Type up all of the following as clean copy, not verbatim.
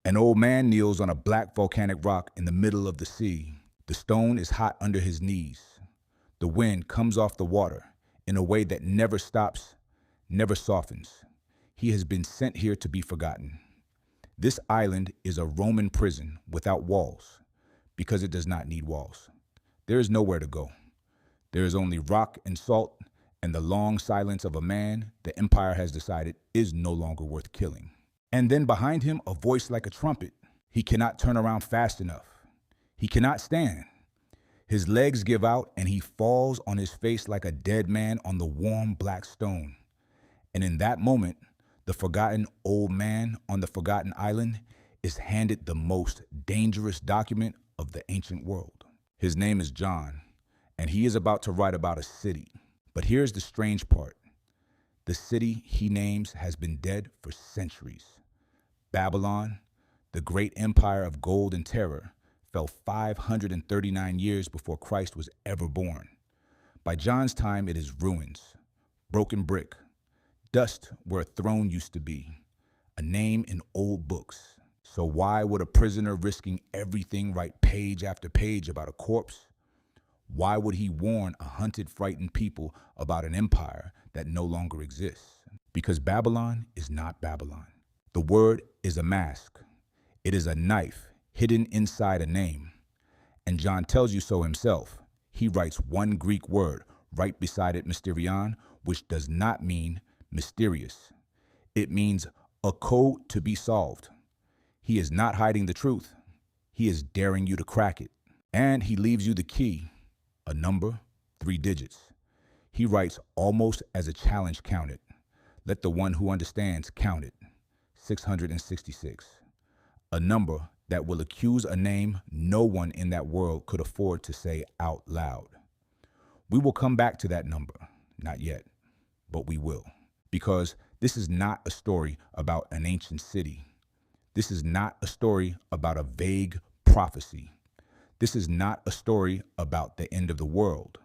An old man kneels on a black volcanic rock in the middle of the sea. The stone is hot under his knees. The wind comes off the water in a way that never stops, never softens. He has been sent here to be forgotten. This island is a Roman prison without walls, because it does not need walls. There is nowhere to go. There is only rock and salt and the long silence of a man the empire has decided is no longer worth killing. And then behind him, a voice like a trumpet. He cannot turn around fast enough. He cannot stand. His legs give out and he falls on his face like a dead man on the warm black stone. And in that moment, the forgotten old man on the forgotten island is handed the most dangerous document of the ancient world. His name is John, and he is about to write about a city. But here's the strange part. The city he names has been dead for centuries. Babylon, the great empire of gold and terror, fell 539 years before Christ was ever born. By John's time, it is ruins, broken brick, dust where a throne used to be, a name in old books. So why would a prisoner risking everything write page after page about a corpse? Why would he warn a hunted, frightened people about an empire that no longer exists? Because Babylon is not Babylon. The word is a mask. It is a knife hidden inside a name. And John tells you so himself. He writes one Greek word right beside it, mysterion, which does not mean mysterious. It means a code to be solved. He is not hiding the truth. He is daring you to crack it. And he leaves you the key, a number, 3 digits. He writes almost as a challenge, count it. Let the one who understands count it. 666. A number that will accuse a name no one in that world could afford to say out loud. We will come back to that number. Not yet, but we will. Because this is not a story about an ancient city. This is not a story about a vague prophecy. This is not a story about the end of the world.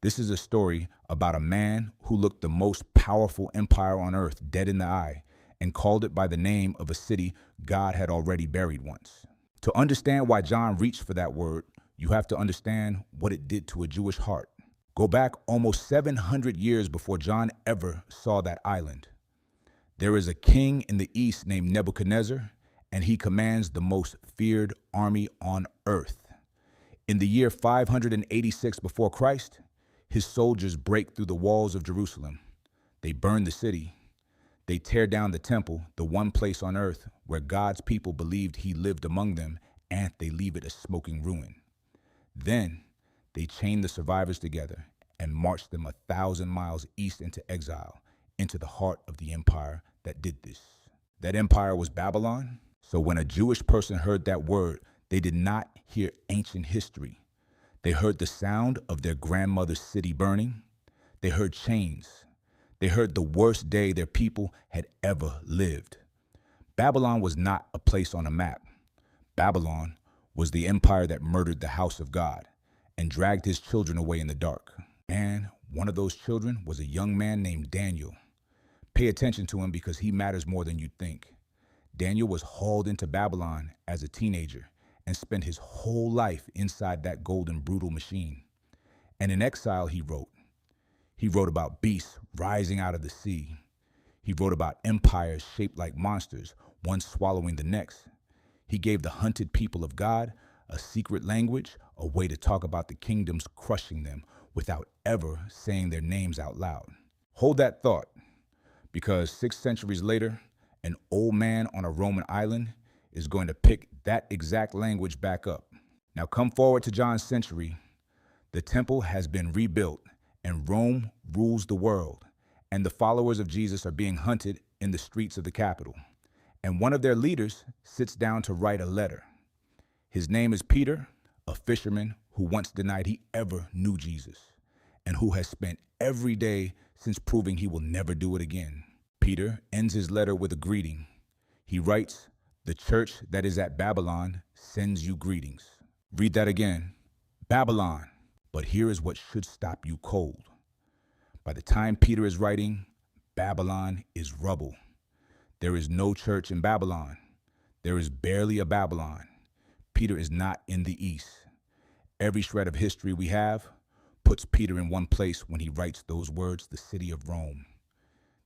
This is a story about a man who looked the most powerful empire on earth dead in the eye and called it by the name of a city God had already buried once. To understand why John reached for that word, you have to understand what it did to a Jewish heart. Go back almost 700 years before John ever saw that island. There is a king in the east named Nebuchadnezzar, and he commands the most feared army on earth. In the year 586 before Christ, his soldiers break through the walls of Jerusalem. They burn the city. They tear down the temple, the one place on earth where God's people believed he lived among them, and they leave it a smoking ruin. Then they chain the survivors together and march them 1,000 miles east into exile, into the heart of the empire that did this. That empire was Babylon. So when a Jewish person heard that word, they did not hear ancient history. They heard the sound of their grandmother's city burning. They heard chains. They heard the worst day their people had ever lived. Babylon was not a place on a map. Babylon was the empire that murdered the house of God and dragged his children away in the dark. And one of those children was a young man named Daniel. Pay attention to him because he matters more than you think. Daniel was hauled into Babylon as a teenager and spent his whole life inside that golden brutal machine. And in exile, he wrote. He wrote about beasts rising out of the sea. He wrote about empires shaped like monsters, one swallowing the next. He gave the hunted people of God a secret language, a way to talk about the kingdoms crushing them without ever saying their names out loud. Hold that thought, because 6 centuries later, an old man on a Roman island is going to pick that exact language back up. Now come forward to John's century. The temple has been rebuilt and Rome rules the world, and the followers of Jesus are being hunted in the streets of the capital. And one of their leaders sits down to write a letter. His name is Peter, a fisherman who once denied he ever knew Jesus, and who has spent every day since proving he will never do it again. Peter ends his letter with a greeting. He writes, "The church that is at Babylon sends you greetings." Read that again. Babylon. But here is what should stop you cold. By the time Peter is writing, Babylon is rubble. There is no church in Babylon. There is barely a Babylon. Peter is not in the East. Every shred of history we have puts Peter in one place when he writes those words, the city of Rome.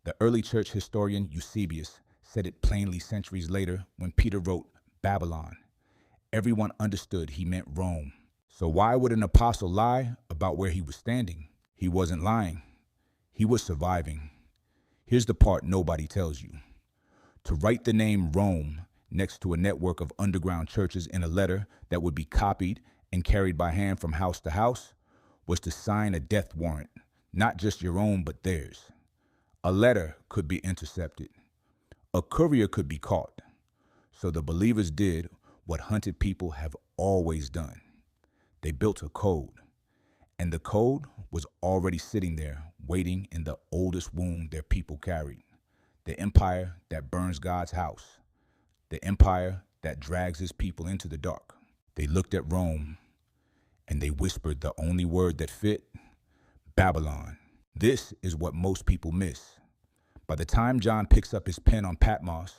The early church historian Eusebius said it plainly centuries later when Peter wrote Babylon. Everyone understood he meant Rome. So why would an apostle lie about where he was standing? He wasn't lying. He was surviving. Here's the part nobody tells you. To write the name Rome next to a network of underground churches in a letter that would be copied and carried by hand from house to house was to sign a death warrant, not just your own, but theirs. A letter could be intercepted. A courier could be caught. So the believers did what hunted people have always done. They built a code. And the code was already sitting there, waiting in the oldest womb their people carried. The empire that burns God's house. The empire that drags his people into the dark. They looked at Rome, and they whispered the only word that fit, Babylon. This is what most people miss. By the time John picks up his pen on Patmos,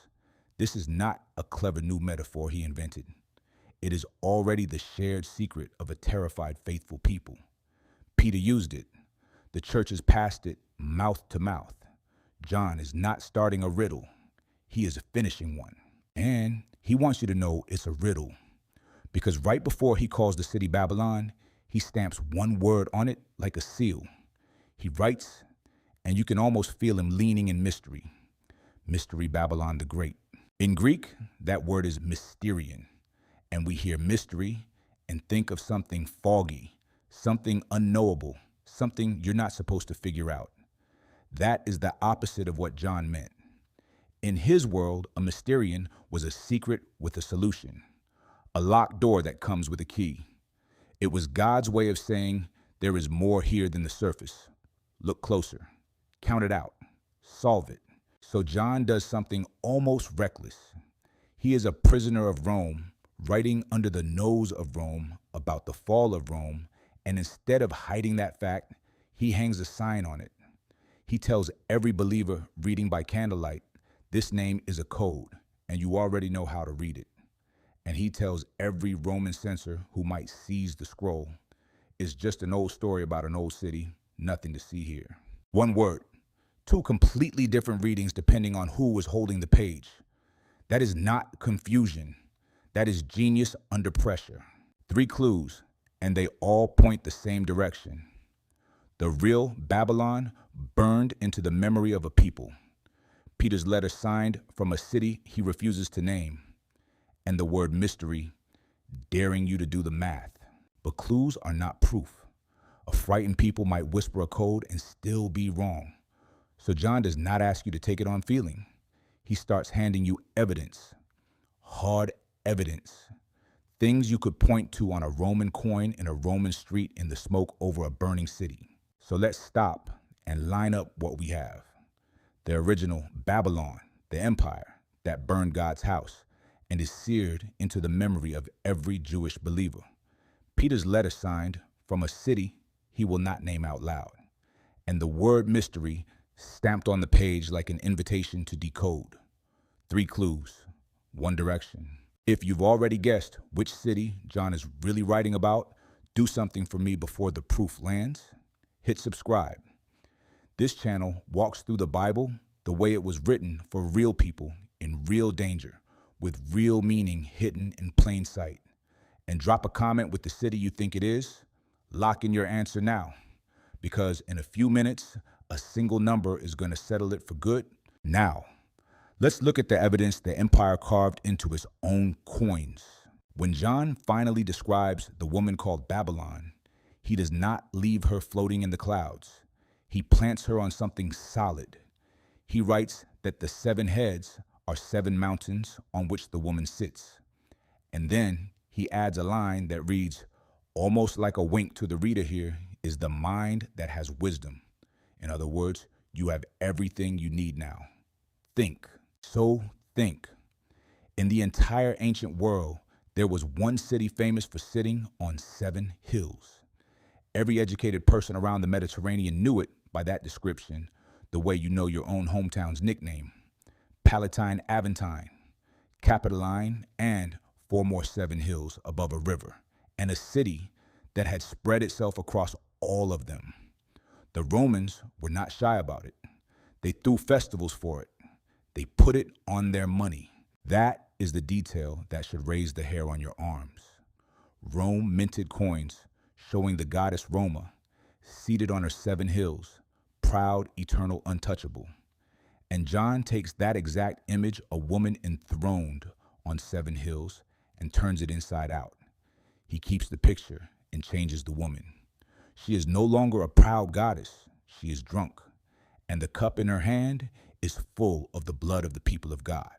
this is not a clever new metaphor he invented. It is already the shared secret of a terrified faithful people. Peter used it. The churches passed it mouth to mouth. John is not starting a riddle. He is finishing one. And he wants you to know it's a riddle. Because right before he calls the city Babylon, he stamps one word on it like a seal. He writes, and you can almost feel him leaning in mystery. Mystery Babylon the Great. In Greek, that word is mysterion. And we hear mystery and think of something foggy, something unknowable, something you're not supposed to figure out. That is the opposite of what John meant. In his world, a mysterion was a secret with a solution, a locked door that comes with a key. It was God's way of saying, there is more here than the surface. Look closer, count it out, solve it. So John does something almost reckless. He is a prisoner of Rome, writing under the nose of Rome about the fall of Rome, and instead of hiding that fact, he hangs a sign on it. He tells every believer reading by candlelight, this name is a code, and you already know how to read it. And he tells every Roman censor who might seize the scroll, it's just an old story about an old city, nothing to see here. One word, two completely different readings depending on who was holding the page. That is not confusion. That is genius under pressure. 3 clues, and they all point the same direction. The real Babylon burned into the memory of a people. Peter's letter signed from a city he refuses to name. And the word mystery, daring you to do the math. But clues are not proof. A frightened people might whisper a code and still be wrong. So John does not ask you to take it on feeling. He starts handing you evidence, hard evidence, things you could point to on a Roman coin in a Roman street in the smoke over a burning city. So let's stop and line up what we have. The original Babylon, the empire that burned God's house and is seared into the memory of every Jewish believer. Peter's letter signed from a city he will not name out loud. And the word mystery stamped on the page like an invitation to decode. 3 clues, 1 direction. If you've already guessed which city John is really writing about, do something for me before the proof lands. Hit subscribe. This channel walks through the Bible the way it was written for real people in real danger, with real meaning hidden in plain sight. And drop a comment with the city you think it is. Lock in your answer now, because in a few minutes, a single number is going to settle it for good. Now, let's look at the evidence the empire carved into its own coins. When John finally describes the woman called Babylon, he does not leave her floating in the clouds. He plants her on something solid. He writes that the 7 heads are 7 mountains on which the woman sits. And then he adds a line that reads, almost like a wink to the reader here, is the mind that has wisdom. In other words, you have everything you need now. Think. So think. In the entire ancient world, there was one city famous for sitting on 7 hills. Every educated person around the Mediterranean knew it by that description, the way you know your own hometown's nickname. Palatine Aventine, Capitoline, and 4 more 7 hills above a river, and a city that had spread itself across all of them. The Romans were not shy about it. They threw festivals for it. They put it on their money. That is the detail that should raise the hair on your arms. Rome minted coins showing the goddess Roma, seated on her 7 hills, proud, eternal, untouchable. And John takes that exact image, a woman enthroned on 7 hills, and turns it inside out. He keeps the picture and changes the woman. She is no longer a proud goddess. She is drunk, and the cup in her hand is full of the blood of the people of God.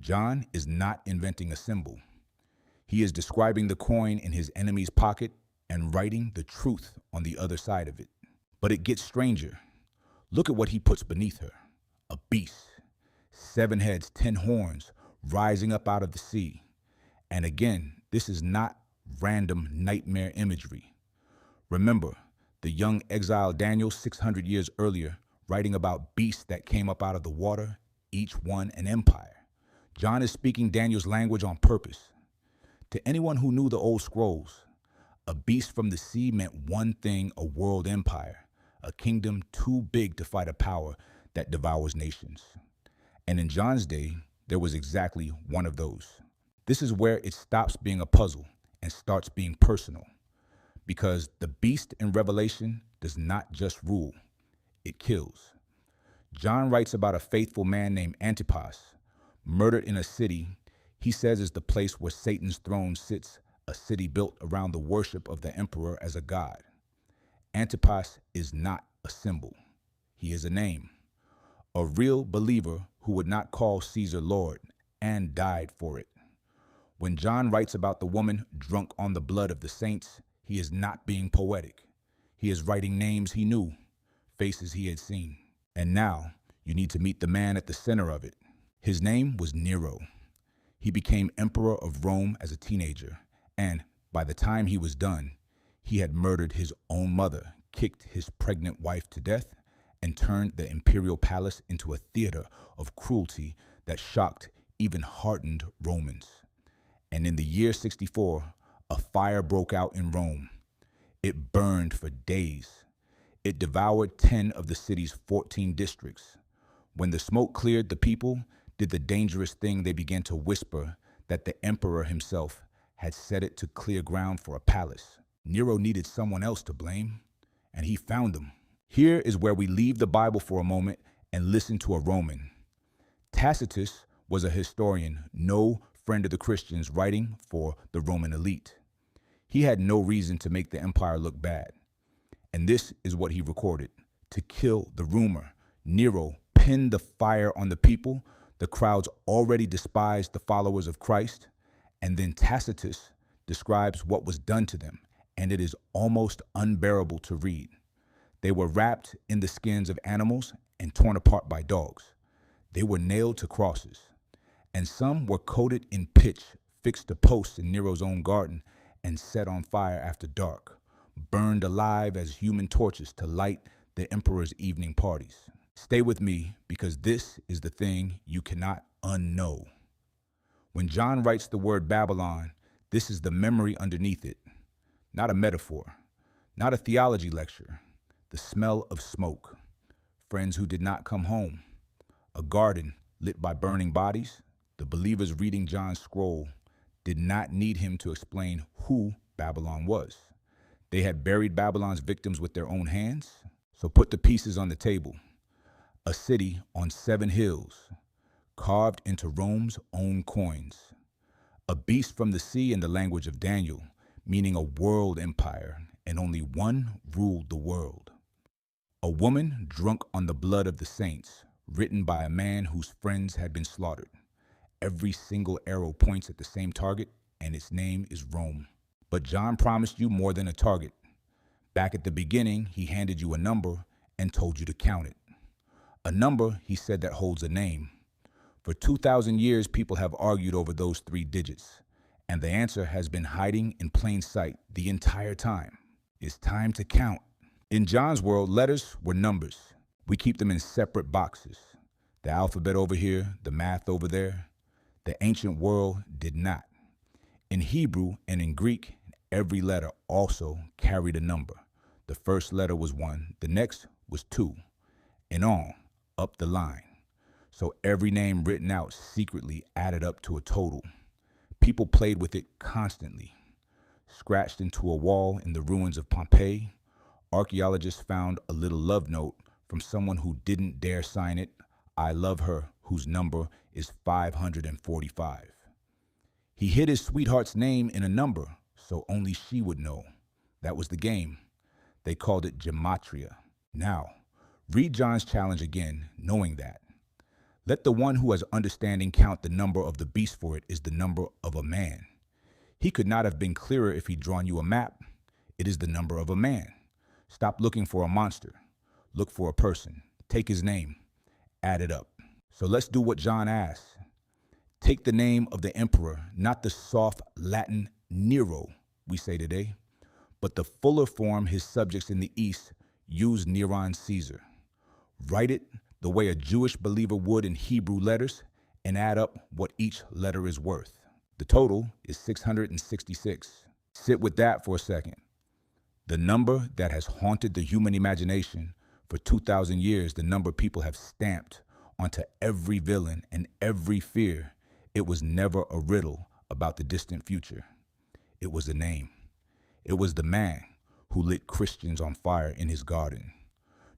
John is not inventing a symbol. He is describing the coin in his enemy's pocket and writing the truth on the other side of it. But it gets stranger. Look at what he puts beneath her. A beast, 7 heads, 10 horns, rising up out of the sea. And again, this is not random nightmare imagery. Remember, the young exiled Daniel 600 years earlier, writing about beasts that came up out of the water, each one an empire. John is speaking Daniel's language on purpose. To anyone who knew the old scrolls, a beast from the sea meant one thing: a world empire, a kingdom too big to fight a power that devours nations. And in John's day, there was exactly one of those. This is where it stops being a puzzle and starts being personal, because the beast in Revelation does not just rule, it kills. John writes about a faithful man named Antipas, murdered in a city he says is the place where Satan's throne sits, a city built around the worship of the emperor as a god. Antipas is not a symbol. He is a name. A real believer who would not call Caesar Lord and died for it. When John writes about the woman drunk on the blood of the saints, he is not being poetic. He is writing names he knew, faces he had seen. And now you need to meet the man at the center of it. His name was Nero. He became emperor of Rome as a teenager, and by the time he was done, he had murdered his own mother, kicked his pregnant wife to death, and turned the imperial palace into a theater of cruelty that shocked even hardened Romans. And in the year 64, a fire broke out in Rome. It burned for days. It devoured 10 of the city's 14 districts. When the smoke cleared, the people did the dangerous thing. They began to whisper that the emperor himself had set it to clear ground for a palace. Nero needed someone else to blame, and he found him. Here is where we leave the Bible for a moment and listen to a Roman. Tacitus was a historian, no friend of the Christians, writing for the Roman elite. He had no reason to make the empire look bad. And this is what he recorded: to kill the rumor. Nero pinned the fire on the people. The crowds already despised the followers of Christ. And then Tacitus describes what was done to them, and it is almost unbearable to read. They were wrapped in the skins of animals and torn apart by dogs. They were nailed to crosses, and some were coated in pitch, fixed to posts in Nero's own garden, and set on fire after dark, burned alive as human torches to light the emperor's evening parties. Stay with me, because this is the thing you cannot unknow. When John writes the word Babylon, this is the memory underneath it. Not a metaphor, not a theology lecture. The smell of smoke, friends who did not come home, a garden lit by burning bodies. The believers reading John's scroll did not need him to explain who Babylon was. They had buried Babylon's victims with their own hands. So put the pieces on the table. A city on 7 hills, carved into Rome's own coins. A beast from the sea in the language of Daniel, meaning a world empire, and only one ruled the world. A woman drunk on the blood of the saints, written by a man whose friends had been slaughtered. Every single arrow points at the same target, and its name is Rome. But John promised you more than a target. Back at the beginning, he handed you a number and told you to count it. A number, he said, that holds a name. For 2,000 years, people have argued over those 3 digits, and the answer has been hiding in plain sight the entire time. It's time to count. In John's world, letters were numbers. We keep them in separate boxes. The alphabet over here, the math over there. The ancient world did not. In Hebrew and in Greek, every letter also carried a number. The first letter was 1, the next was 2, and on, up the line. So every name written out secretly added up to a total. People played with it constantly. Scratched into a wall in the ruins of Pompeii, archaeologists found a little love note from someone who didn't dare sign it, "I love her," whose number is 545. He hid his sweetheart's name in a number so only she would know. That was the game. They called it gematria. Now, read John's challenge again, knowing that. Let the one who has understanding count the number of the beast, for it is the number of a man. He could not have been clearer if he'd drawn you a map. It is the number of a man. Stop looking for a monster. Look for a person. Take his name. Add it up. So let's do what John asks. Take the name of the emperor, not the soft Latin Nero we say today, but the fuller form his subjects in the East use, Neron Caesar. Write it the way a Jewish believer would in Hebrew letters and add up what each letter is worth. The total is 666. Sit with that for a second. The number that has haunted the human imagination for 2,000 years, the number people have stamped onto every villain and every fear. It was never a riddle about the distant future. It was a name. It was the man who lit Christians on fire in his garden.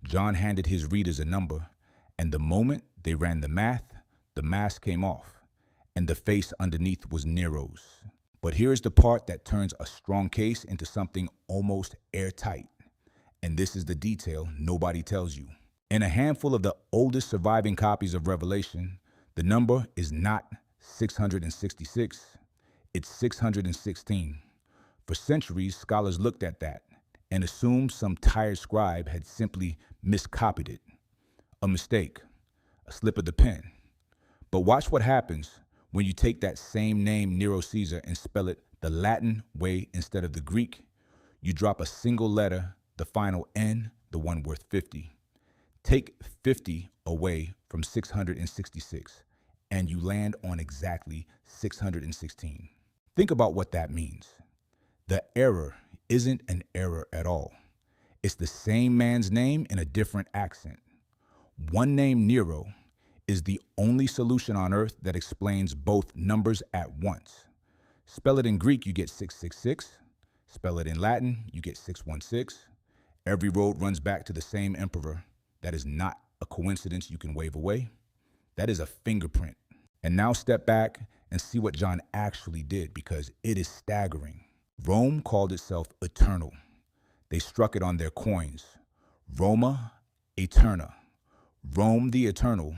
John handed his readers a number, and the moment they ran the math, the mask came off, and the face underneath was Nero's. But here's the part that turns a strong case into something almost airtight. And this is the detail nobody tells you. In a handful of the oldest surviving copies of Revelation, the number is not 666, it's 616. For centuries, scholars looked at that and assumed some tired scribe had simply miscopied it. A mistake, a slip of the pen. But watch what happens when you take that same name, Nero Caesar, and spell it the Latin way instead of the Greek. You drop a single letter, the final N, the one worth 50. Take 50 away from 666, and you land on exactly 616. Think about what that means. The error isn't an error at all. It's the same man's name in a different accent. One name, Nero, is the only solution on earth that explains both numbers at once. Spell it in Greek, you get 666. Spell it in Latin, you get 616. Every road runs back to the same emperor. That is not a coincidence you can wave away. That is a fingerprint. And now step back and see what John actually did, because it is staggering. Rome called itself eternal. They struck it on their coins. Roma Eterna. Rome the eternal,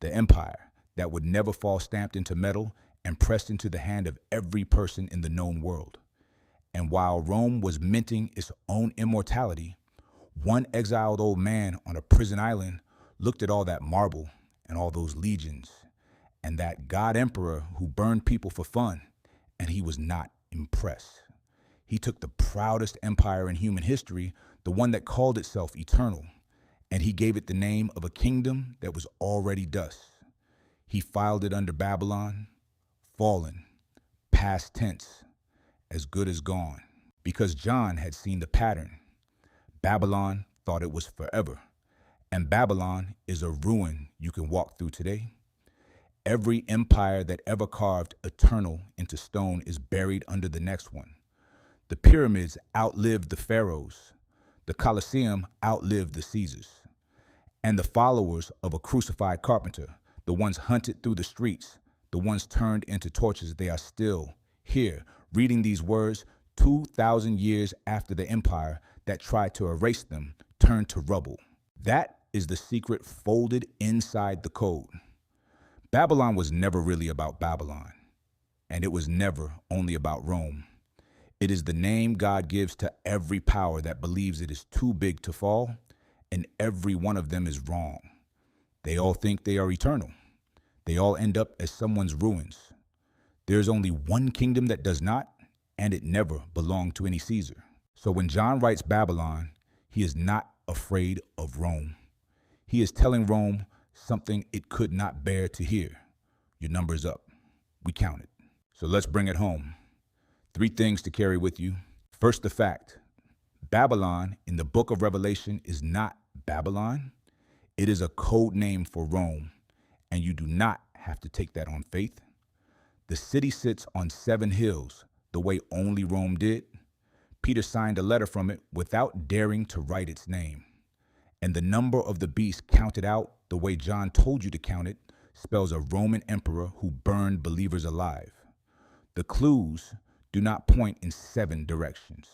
the empire that would never fall, stamped into metal and pressed into the hand of every person in the known world. And while Rome was minting its own immortality, one exiled old man on a prison island looked at all that marble and all those legions and that god emperor who burned people for fun, and he was not impressed. He took the proudest empire in human history, the one that called itself eternal, and he gave it the name of a kingdom that was already dust. He filed it under Babylon, fallen, past tense, as good as gone, because John had seen the pattern. Babylon thought it was forever, and Babylon is a ruin you can walk through today. Every empire that ever carved eternal into stone is buried under the next one. The pyramids outlived the pharaohs. The Colosseum outlived the Caesars. And the followers of a crucified carpenter, the ones hunted through the streets, the ones turned into torches, they are still here reading these words 2,000 years after the empire that tried to erase them turned to rubble. That is the secret folded inside the code. Babylon was never really about Babylon, and it was never only about Rome. It is the name God gives to every power that believes it is too big to fall, and every one of them is wrong. They all think they are eternal. They all end up as someone's ruins. There's only one kingdom that does not, and it never belonged to any Caesar. So when John writes Babylon, he is not afraid of Rome. He is telling Rome something it could not bear to hear. Your number's up. we counted. So let's bring it home. 3 things to carry with you. First, the fact. Babylon in the book of Revelation is not Babylon. It is a code name for Rome, and you do not have to take that on faith. The city sits on 7 hills, the way only Rome did. Peter signed a letter from it without daring to write its name. And the number of the beast counted out the way John told you to count it spells a Roman emperor who burned believers alive. The clues do not point in 7 directions.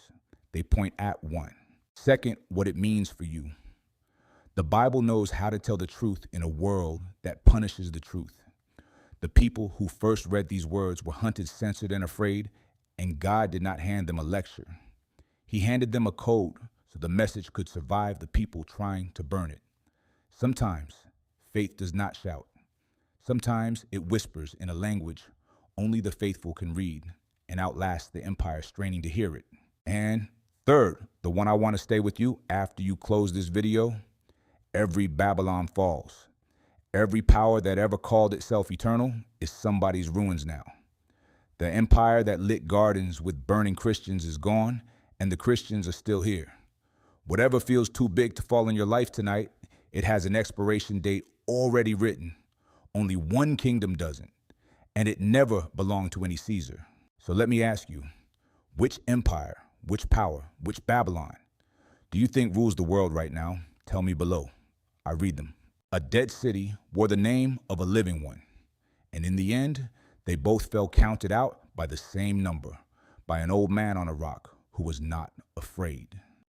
They point at 1. Second, what it means for you. The Bible knows how to tell the truth in a world that punishes the truth. The people who first read these words were hunted, censored, and afraid, and God did not hand them a lecture. He handed them a code so the message could survive the people trying to burn it. Sometimes faith does not shout. Sometimes it whispers in a language only the faithful can read and outlasts the empire straining to hear it. And third, the one I want to stay with you after you close this video, every Babylon falls. Every power that ever called itself eternal is somebody's ruins now. The empire that lit gardens with burning Christians is gone, and the Christians are still here. Whatever feels too big to fall in your life tonight, it has an expiration date already written. Only one kingdom doesn't, and it never belonged to any Caesar. So let me ask you, which empire, which power, which Babylon do you think rules the world right now? Tell me below. I read them. A dead city wore the name of a living one, and in the end, they both fell counted out by the same number, by an old man on a rock who was not afraid.